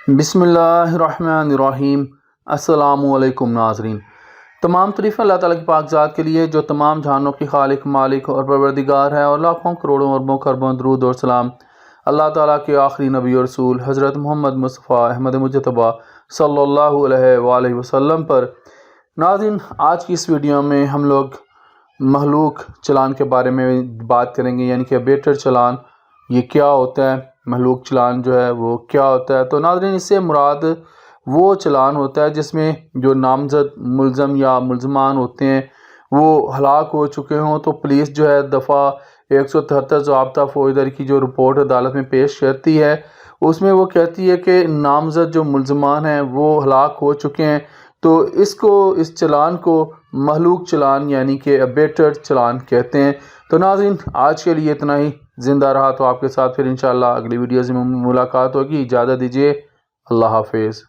بسم اللہ الرحمن الرحیم۔ السلام علیکم ناظرین۔ تمام تعریف اللہ تعالیٰ کی پاک ذات کے لیے جو تمام جہانوں کی خالق، مالک اور پروردگار ہے، اور لاکھوں کروڑوں اربوں خربوں درود اور سلام اللہ تعالیٰ کے آخری نبی اور رسول حضرت محمد مصطفیٰ احمد مجتبیٰ صلی اللہ علیہ وآلہ وسلم پر۔ ناظرین، آج کی اس ویڈیو میں ہم لوگ مہلوک چلان کے بارے میں بات کریں گے، یعنی کہ ابیٹر چلان یہ کیا ہوتا ہے، مہلوک چلان جو ہے وہ کیا ہوتا ہے۔ تو ناظرین، اس سے مراد وہ چلان ہوتا ہے جس میں جو نامزد ملزم یا ملزمان ہوتے ہیں وہ ہلاک ہو چکے ہوں، تو پولیس جو ہے دفعہ 173 ضابطہ فوجداری کی جو رپورٹ عدالت میں پیش کرتی ہے، اس میں وہ کہتی ہے کہ نامزد جو ملزمان ہیں وہ ہلاک ہو چکے ہیں، تو اس چلان کو مہلوک چلان یعنی کہ ابیٹر چلان کہتے ہیں۔ تو ناظرین، آج کے لیے اتنا ہی۔ زندہ رہا تو آپ کے ساتھ پھر انشاءاللہ اگلی ویڈیوز میں ملاقات ہوگی۔ اجازت دیجیے، اللہ حافظ۔